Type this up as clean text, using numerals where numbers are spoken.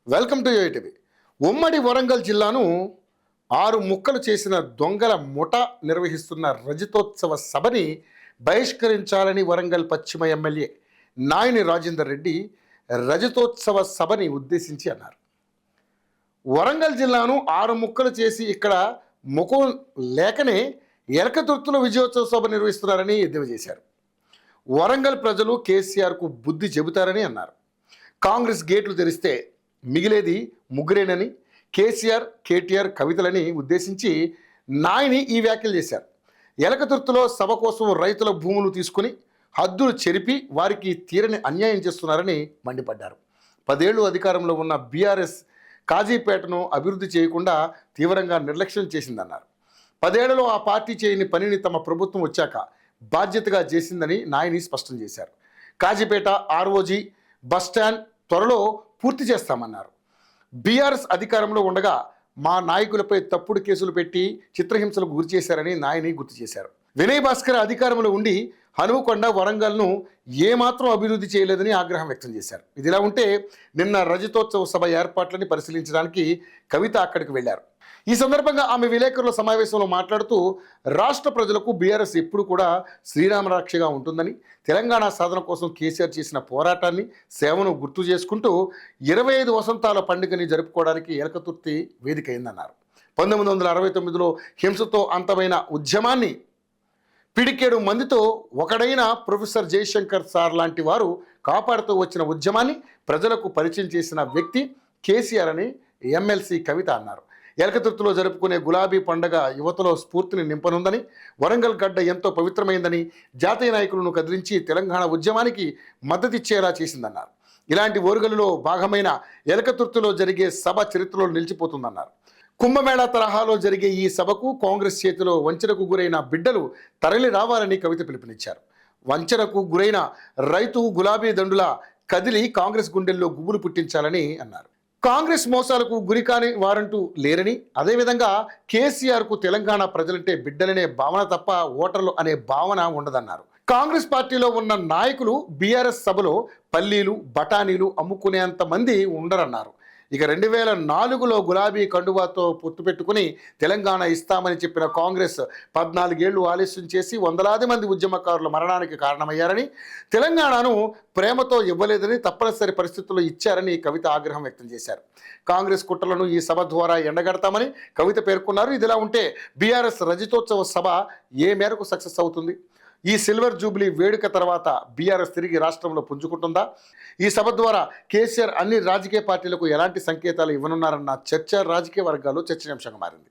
Welcome to UTV. ఉమ్మడి వరంగల్ జిల్లాను 6 ముక్కలు చేసిన దొంగల ముఠ నిర్వహిస్తున్న రజతోత్సవ సభని బహిష్కరించాలని వరంగల్ పశ్చిమ ఎమ్మెల్యే నాయని రాజేందర్ రెడ్డి రజతోత్సవ సభని ఉద్దేశించి అన్నారు. వరంగల్ జిల్లాను 6 ముక్కలు చేసి ఇక్కడ ముఖం లేకనే ఎలకతుర్తిలో విజయోత్సవ సభ నిర్వహిస్తున్నారని ఎద్దేవా చేశారు. వరంగల్ ప్రజలు కేసీఆర్కు బుద్ధి చెబుతారని అన్నారు. కాంగ్రెస్ గేట్లు తెరిస్తే మిగిలేది ముగ్గురేనని కేసీఆర్, కేటీఆర్ కవితలని ఉద్దేశించి నాయని ఈ వ్యాఖ్యలు చేశారు. ఎలకతుర్తిలో సభ కోసం రైతుల భూములు తీసుకుని హద్దులు చెరిపి వారికి తీరని అన్యాయం చేస్తున్నారని మండిపడ్డారు. 10 ఏళ్లు అధికారంలో ఉన్న బీఆర్ఎస్ కాజీపేటను అభివృద్ధి చేయకుండా తీవ్రంగా నిర్లక్ష్యం చేసిందన్నారు. 10 ఏళ్లలో ఆ పార్టీ చేయని పనిని తమ ప్రభుత్వం వచ్చాక బాధ్యతగా చేసిందని నాయని స్పష్టం చేశారు. కాజీపేట ఆర్ఓజీ బస్టాండ్ త్వరలో పూర్తి చేస్తామన్నారు. బీఆర్ఎస్ అధికారంలో ఉండగా మా నాయకులపై తప్పుడు కేసులు పెట్టి చిత్రహింసలకు గురి చేశారని నాయని గుర్తు చేశారు. వినయ్ భాస్కర్ అధికారంలో ఉండి హనుమకొండ, వరంగల్ను ఏమాత్రం అభివృద్ధి చేయలేదని ఆగ్రహం వ్యక్తం చేశారు. ఇదిలా ఉంటే నిన్న రజతోత్సవ సభ ఏర్పాట్లని పరిశీలించడానికి కవిత అక్కడికి వెళ్లారు. ఈ సందర్భంగా ఆమె విలేకరుల సమావేశంలో మాట్లాడుతూ రాష్ట్ర ప్రజలకు బీఆర్ఎస్ ఎప్పుడు కూడా శ్రీరామరక్షగా ఉంటుందని, తెలంగాణ సాధన కోసం కేసీఆర్ చేసిన పోరాటాన్ని, సేవను గుర్తు చేసుకుంటూ 25 వసంతాల పండుగని జరుపుకోవడానికి ఎలకతుర్తి వేదిక అయిందన్నారు. 1969లో హింసతో అంతమైన ఉద్యమాన్ని పిడికేడు మందితో ఒకడైన ప్రొఫెసర్ జయశంకర్ సార్ లాంటి వారు కాపాడుతూ వచ్చిన ఉద్యమాన్ని ప్రజలకు పరిచయం చేసిన వ్యక్తి కేసీఆర్ అని ఎమ్మెల్సీ కవిత అన్నారు. ఎలకతుర్తిలో జరుపుకునే గులాబీ పండుగ యువతలో స్ఫూర్తిని నింపనుందని, వరంగల్ గడ్డ ఎంతో పవిత్రమైందని, జాతీయ నాయకులను కదిలించి తెలంగాణ ఉద్యమానికి మద్దతిచ్చేలా చేసిందన్నారు. ఇలాంటి ఓరుగల్లో భాగమైన ఎలకతుర్తిలో జరిగే సభ చరిత్రలో నిలిచిపోతుందన్నారు. కుంభమేళా తరహాలో జరిగే ఈ సభకు కాంగ్రెస్ చేతిలో వంచనకు గురైన బిడ్డలు తరలి రావాలని కవిత పిలుపునిచ్చారు. వంచనకు గురైన రైతు గులాబీ దండులా కదిలి కాంగ్రెస్ గుండెల్లో గుబులు పుట్టించాలని అన్నారు. కాంగ్రెస్ మోసాలకు గురికాని వారంటూ లేరని, అదేవిధంగా కేసీఆర్కు తెలంగాణ ప్రజలంటే బిడ్డలనే భావన తప్ప ఓటర్లు అనే భావన ఉండదన్నారు. కాంగ్రెస్ పార్టీలో ఉన్న నాయకులు బీఆర్ఎస్ సభలో పల్లీలు, బఠానీలు అమ్ముకునేంత మంది ఉండరన్నారు. ఇక 2004లో గులాబీ కండువాతో పొత్తు పెట్టుకుని తెలంగాణ ఇస్తామని చెప్పిన కాంగ్రెస్ 14 ఏళ్లు ఆలస్యం చేసి వందలాది మంది ఉద్యమకారుల మరణానికి కారణమయ్యారని, తెలంగాణను ప్రేమతో ఇవ్వలేదని, తప్పనిసరి పరిస్థితుల్లో ఇచ్చారని కవిత ఆగ్రహం వ్యక్తం చేశారు. కాంగ్రెస్ కుట్రలను ఈ సభ ద్వారా ఎండగడతామని కవిత పేర్కొన్నారు. ఇదిలా ఉంటే బీఆర్ఎస్ రజతోత్సవ సభ ఏ మేరకు సక్సెస్ అవుతుంది? ఈ సిల్వర్ జూబ్లీ వేడుక తర్వాత బీఆర్ఎస్ తిరిగి రాష్ట్రంలో పుంజుకుంటుందా? ఈ సభ ద్వారా కేసీఆర్ అన్ని రాజకీయ పార్టీలకు ఎలాంటి సంకేతాలు ఇవ్వనున్నారన్న చర్చ రాజకీయ వర్గాల్లో చర్చనీయాంశంగా మారింది.